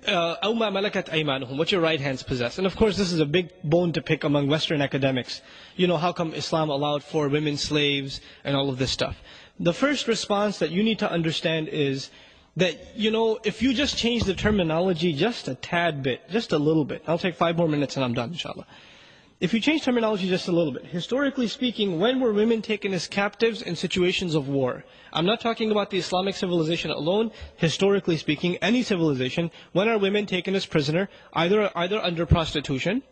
أَوْ مَا مَلَكَتْ أَيْمَانُهُمْ, what your right hands possess. And of course this is a big bone to pick among Western academics. You know, how come Islam allowed for women slaves and all of this stuff? The first response that you need to understand is that, you know, if you just change the terminology just a tad bit, just a little bit. I'll take 5 more minutes and I'm done, inshallah. If you change terminology just a little bit, historically speaking, when were women taken as captives in situations of war? I'm not talking about the Islamic civilization alone. Historically speaking, any civilization, when are women taken as prisoner? Either under prostitution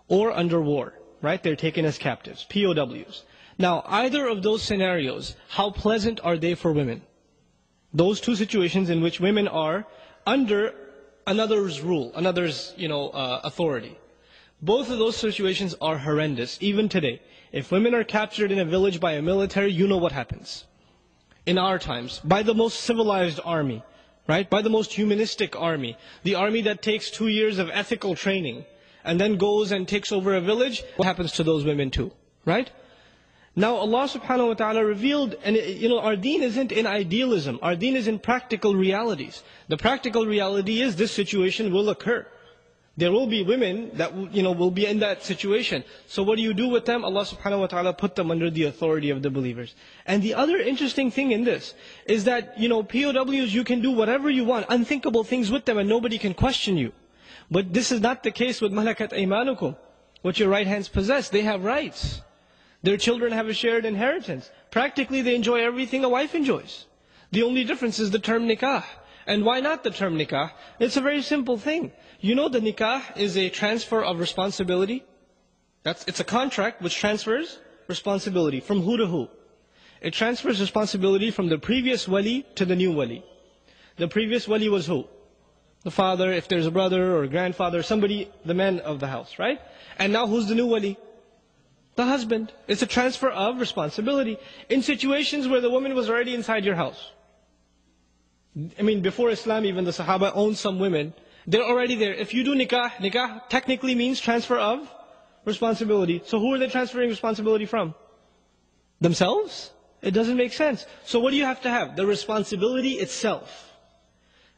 or under war, right? They're taken as captives, POWs. Now, either of those scenarios, how pleasant are they for women? Those two situations in which women are under another's rule, another's, authority. Both of those situations are horrendous, even today. If women are captured in a village by a military, you know what happens. In our times, by the most civilized army, right? By the most humanistic army. The army that takes 2 years of ethical training, and then goes and takes over a village, what happens to those women too, right? Now Allah subhanahu wa ta'ala revealed, and our deen isn't in idealism, our deen is in practical realities. The practical reality is this situation will occur. There will be women that will be in that situation. So what do you do with them? Allah subhanahu wa ta'ala put them under the authority of the believers. And the other interesting thing in this is that, POWs, you can do whatever you want, unthinkable things with them and nobody can question you. But this is not the case with malakat aymanukum. What your right hands possess, they have rights. Their children have a shared inheritance. Practically they enjoy everything a wife enjoys. The only difference is the term nikah. And why not the term nikah? It's a very simple thing. You know the nikah is a transfer of responsibility. It's a contract which transfers responsibility from who to who. It transfers responsibility from the previous wali to the new wali. The previous wali was who? The father, if there's a brother or grandfather, somebody, the man of the house, right? And now who's the new wali? The husband. It's a transfer of responsibility. In situations where the woman was already inside your house. Before Islam, even the Sahaba owned some women. They're already there. If you do nikah technically means transfer of responsibility. So who are they transferring responsibility from? Themselves? It doesn't make sense. So what do you have to have? The responsibility itself.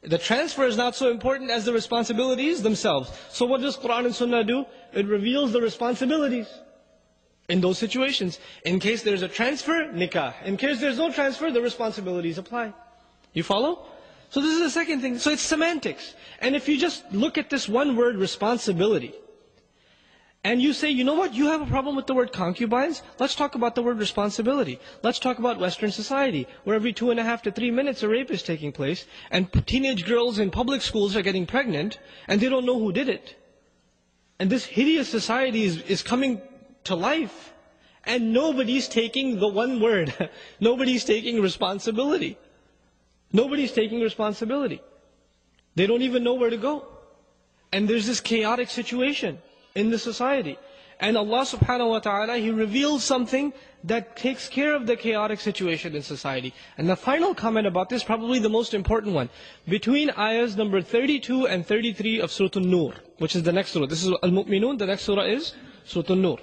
The transfer is not so important as the responsibilities themselves. So what does Quran and Sunnah do? It reveals the responsibilities in those situations. In case there's a transfer, nikah. In case there's no transfer, the responsibilities apply. You follow? So this is the second thing. So it's semantics. And if you just look at this one word, responsibility, and you say, you know what, you have a problem with the word concubines? Let's talk about the word responsibility. Let's talk about Western society, where every 2.5 to 3 minutes a rape is taking place, and teenage girls in public schools are getting pregnant, and they don't know who did it. And this hideous society is coming to life, and nobody's taking the one word. Nobody's taking responsibility. Nobody's taking responsibility. They don't even know where to go. And there's this chaotic situation in the society. And Allah subhanahu wa ta'ala, He reveals something that takes care of the chaotic situation in society. And the final comment about this, probably the most important one. Between ayahs number 32 and 33 of Surah An-Nur, which is the next surah. This is Al-Mu'minun, the next surah is Surah An-Nur.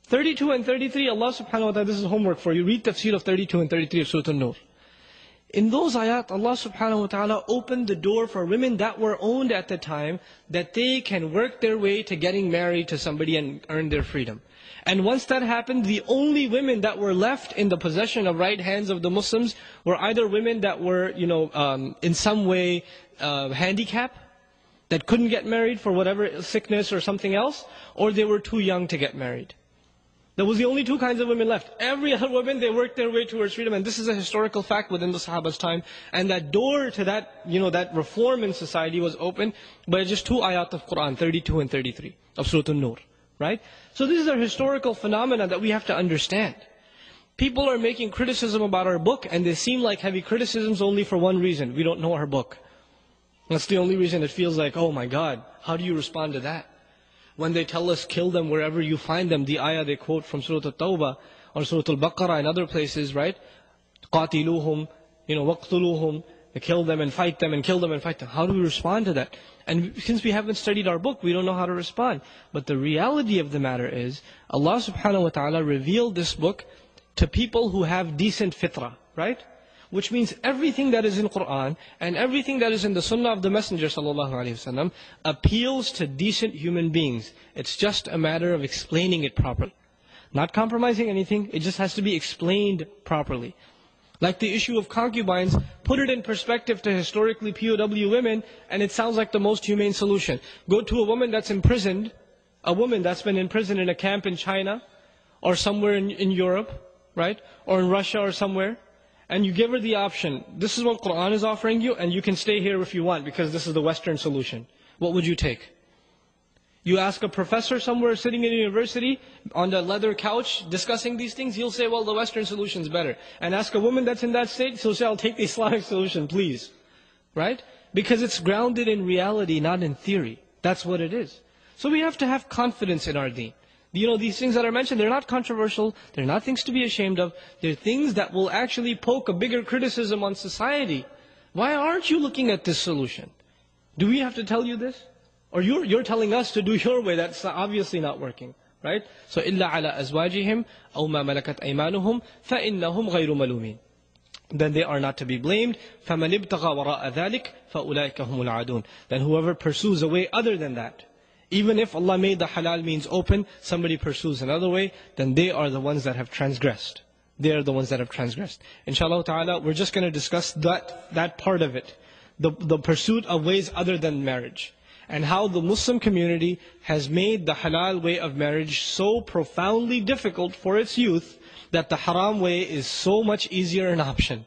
32 and 33, Allah subhanahu wa ta'ala, this is homework for you. Read tafsir of 32 and 33 of Surah An-Nur. In those ayat, Allah subhanahu wa ta'ala opened the door for women that were owned at the time, that they can work their way to getting married to somebody and earn their freedom. And once that happened, the only women that were left in the possession of right hands of the Muslims were either women that were, in some way handicapped, that couldn't get married for whatever sickness or something else, or they were too young to get married. There was the only two kinds of women left. Every other woman, they worked their way towards freedom. And this is a historical fact within the Sahaba's time. And that door to that, that reform in society was open by just 2 ayat of Quran, 32 and 33 of Surah An-Nur. Right? So this is a historical phenomenon that we have to understand. People are making criticism about our book, and they seem like heavy criticisms only for one reason. We don't know our book. That's the only reason it feels like, oh my God, how do you respond to that? When they tell us, kill them wherever you find them, the ayah they quote from Surah At-Tawbah or Surah Al-Baqarah and other places, right? قَاتِلُوهُمْ, وَقْتُلُوهُمْ, kill them and fight them and kill them and fight them. How do we respond to that? And since we haven't studied our book, we don't know how to respond. But the reality of the matter is, Allah subhanahu wa ta'ala revealed this book to people who have decent fitrah, right? which means everything that is in Quran and everything that is in the Sunnah of the Messenger ﷺ appeals to decent human beings. It's just a matter of explaining it properly. Not compromising anything, it just has to be explained properly. Like the issue of concubines, put it in perspective to historically POW women, and it sounds like the most humane solution. Go to a woman that's imprisoned, a woman that's been imprisoned in a camp in China, or somewhere in Europe, right? Or in Russia or somewhere, and you give her the option, this is what Quran is offering you, and you can stay here if you want, because this is the Western solution. What would you take? You ask a professor somewhere sitting in a university on the leather couch discussing these things, he'll say, well, the Western solution is better. And ask a woman that's in that state, she'll say, I'll take the Islamic solution, please. Right? Because it's grounded in reality, not in theory. That's what it is. So we have to have confidence in our deen. You know, these things that are mentioned, they're not controversial, they're not things to be ashamed of, they're things that will actually poke a bigger criticism on society. Why aren't you looking at this solution? Do we have to tell you this? Or you're telling us to do your way, that's obviously not working, right? So, إِلَّا عَلَىٰ أَزْوَاجِهِمْ أَوْ مَا مَلَكَتْ أَيْمَانُهُمْ فَإِنَّهُمْ غَيْرُ مَلُومِينَ. Then they are not to be blamed. فَمَنِ ابْتَغَى وَرَاءَ ذَلِكَ فَأُولَٰئِكَ هُمُ الْعَادُونَ. Then whoever pursues a way other than that, even if Allah made the halal means open, somebody pursues another way, then they are the ones that have transgressed. They are the ones that have transgressed. Inshallah ta'ala, we're just going to discuss that part of it. The pursuit of ways other than marriage. And how the Muslim community has made the halal way of marriage so profoundly difficult for its youth that the haram way is so much easier an option.